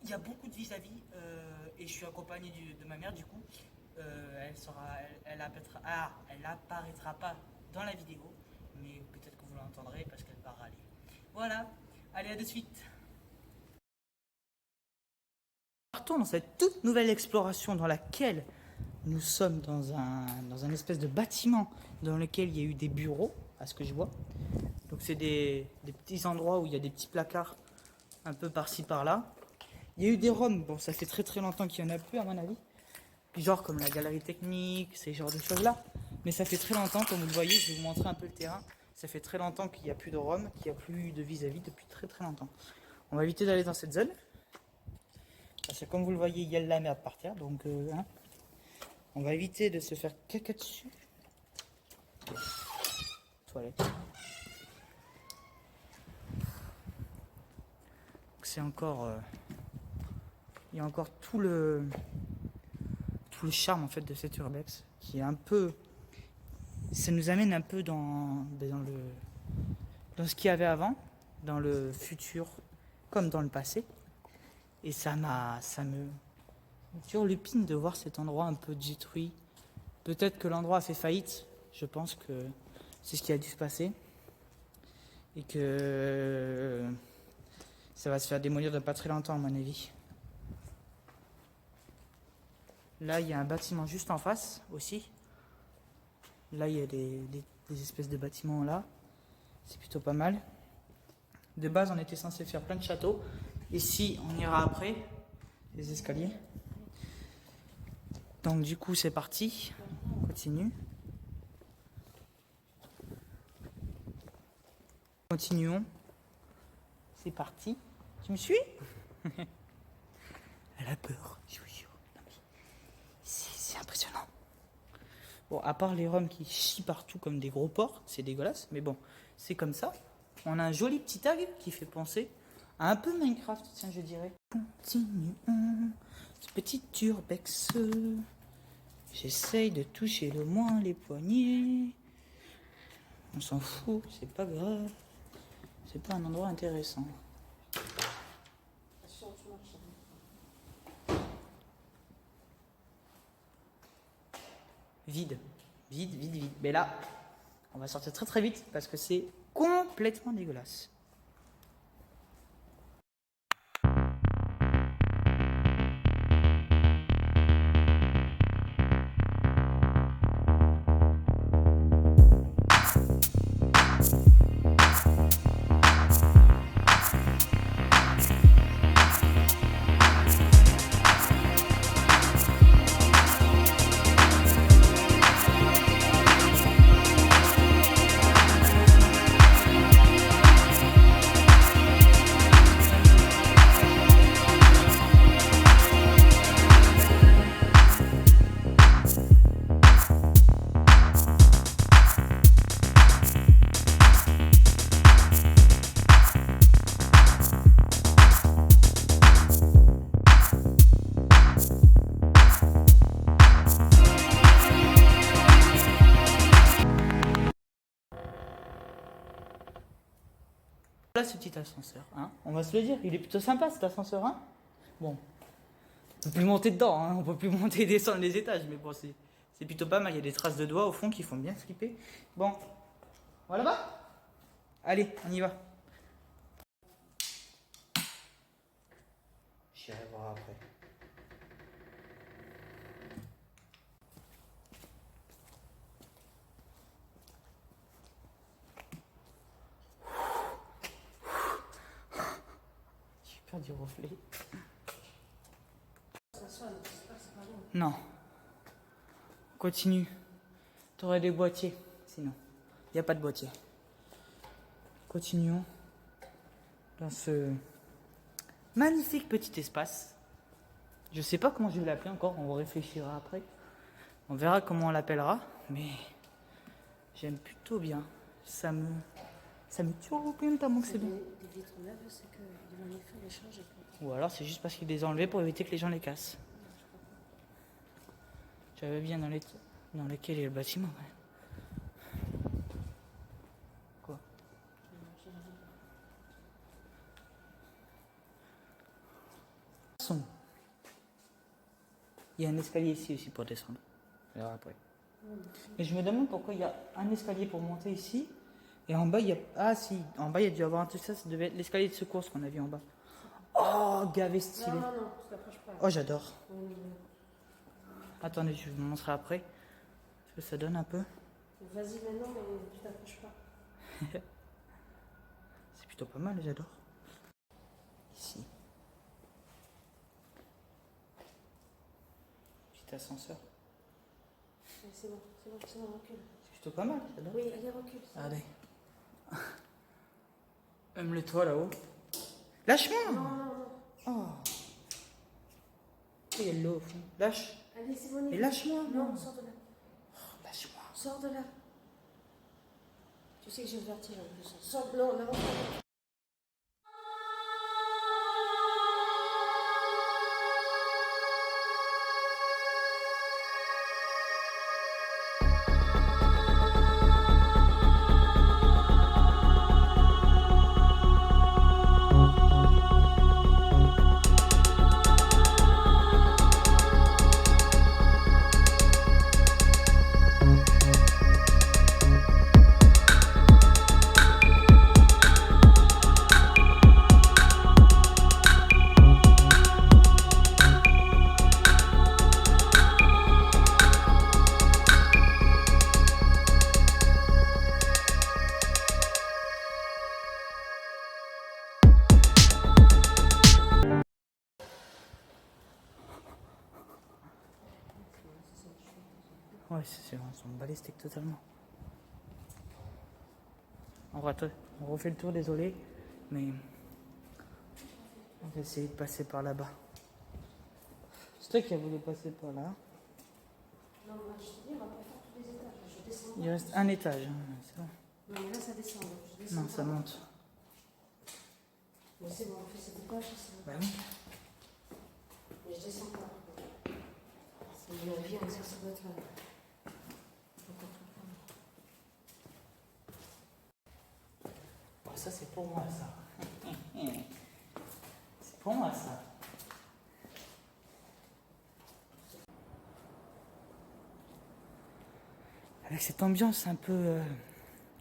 il y a beaucoup de vis-à-vis et je suis accompagné de ma mère du coup. Elle apparaîtra pas dans la vidéo, mais peut-être que vous l'entendrez parce qu'elle va râler. Voilà, allez à de suite. Partons dans cette toute nouvelle exploration dans laquelle nous sommes dans un espèce de bâtiment dans lequel il y a eu des bureaux, à ce que je vois. Donc c'est des petits endroits où il y a des petits placards un peu par-ci par-là. Il y a eu des ROM, bon ça fait très très longtemps qu'il n'y en a plus à mon avis. Genre comme la galerie technique, ces genres de choses-là. Mais ça fait très longtemps, comme vous le voyez, je vais vous montrer un peu le terrain. Ça fait très longtemps qu'il n'y a plus de ROM, qu'il n'y a plus de vis-à-vis depuis très très longtemps. On va éviter d'aller dans cette zone. Parce que comme vous le voyez, il y a de la merde par terre, donc on va éviter de se faire caca dessus. Toilette. C'est encore... il y a encore tout le charme en fait de cet urbex qui est un peu... Ça nous amène un peu dans ce qu'il y avait avant, dans le futur comme dans le passé. Et ça me turlupine de voir cet endroit un peu détruit. Peut-être que l'endroit a fait faillite. Je pense que c'est ce qui a dû se passer. Et que ça va se faire démolir de pas très longtemps à mon avis. Là, il y a un bâtiment juste en face aussi. Là, il y a des espèces de bâtiments là. C'est plutôt pas mal. De base, on était censé faire plein de châteaux. Ici, on ira après. Les escaliers. Donc du coup, c'est parti. On continue. Continuons. C'est parti. Tu me suis? Elle a peur, je vous jure. C'est impressionnant. Bon, à part les roms qui chient partout comme des gros porcs, c'est dégueulasse, mais bon, c'est comme ça. On a un joli petit tag qui fait penser à un peu Minecraft, tiens, je dirais. Continuons ce petit urbex. J'essaye de toucher le moins les poignets. On s'en fout, c'est pas grave. C'est pas un endroit intéressant. Vide. Vide, vide, vide. Mais là, on va sortir très très vite parce que c'est complètement dégueulasse. Voilà ce petit ascenseur, hein. On va se le dire, il est plutôt sympa cet ascenseur, hein. Bon, on peut plus monter dedans, hein. On peut plus monter et descendre les étages, mais bon, c'est plutôt pas mal. Il y a des traces de doigts au fond qui font bien flipper. Bon, on va là-bas. Allez, on y va. J'irai voir après. J'ai peur du reflet. Non. Continue. T'aurais des boîtiers, sinon. Il n'y a pas de boîtier. Continuons dans ce magnifique petit espace. Je sais pas comment je vais l'appeler encore, on réfléchira après. On verra comment on l'appellera, mais j'aime plutôt bien. Ça me tue aucun tellement que c'est bien. Des vitres neuves, c'est qu'ils vont les faire les changer. Ou alors c'est juste parce qu'ils les ont enlevés pour éviter que les gens les cassent. J'avais bien dans lesquels il y a le bâtiment. Ouais. Quoi? Son. Il y a un escalier ici aussi pour descendre. Alors après. Mais je me demande pourquoi il y a un escalier pour monter ici. Et en bas, il y a. Ah si, en bas, il y a dû avoir un truc. Ça devait être l'escalier de secours qu'on a vu en bas. Oh, gavé stylé. Non, non, non, tu t'approches pas. Oh, j'adore. Non. Attendez, je vous montrerai après. Ce que ça donne un peu. Vas-y maintenant, mais tu t'approches pas. C'est plutôt pas mal, j'adore. Ici. Petit ascenseur. Ouais, c'est bon, recule. C'est plutôt pas mal, j'adore. Oui, allez, recule. Allez. Même le toit là-haut. Lâche-moi! Non, non, non. Oh. Il y a de l'eau au fond. Lâche. Allez, c'est bon. Et lâche-moi. Non, sors de là. Oh, lâche-moi. Sors de là. Tu sais que j'ai le vertige en plus. Sors, non, n'avance pas. Ouais, c'est vrai, on bat les steaks totalement. On refait le tour, désolé, mais on va essayer de passer par là-bas. C'est toi qui as voulu passer par là. Non, moi, je te dis, on va pas faire tous les étages. Je descends. Il reste un étage, hein, c'est bon. Non, mais là, ça descend. Donc je descends. Non, ça monte. Mais c'est bon, on fait cet étage. Bah oui. Mais je descends pas. C'est mon avis, ça doit être là. Oh, ça, c'est pour moi, ça. C'est pour moi, ça. Avec cette ambiance un peu...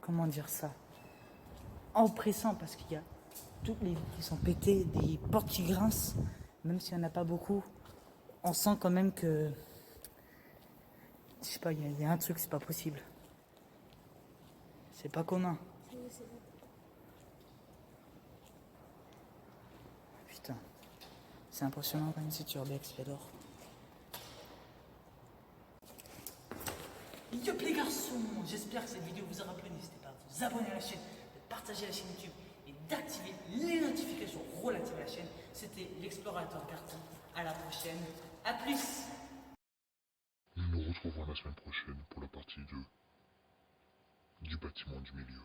comment dire ça? Oppressant, parce qu'il y a toutes les vitres qui sont pétées, des portes qui grincent, même s'il n'y en a pas beaucoup. On sent quand même que... Je sais pas, il y a un truc, c'est pas possible. C'est pas commun. Putain. C'est impressionnant quand même cette urbex, j'adore. Yup les garçons, j'espère que cette vidéo vous aura plu. N'hésitez pas à vous abonner à la chaîne, de partager la chaîne YouTube et d'activer les notifications relatives à la chaîne. C'était l'explorateur Garty. À la prochaine. A plus. Nous nous retrouverons la semaine prochaine pour la partie 2 du bâtiment du milieu.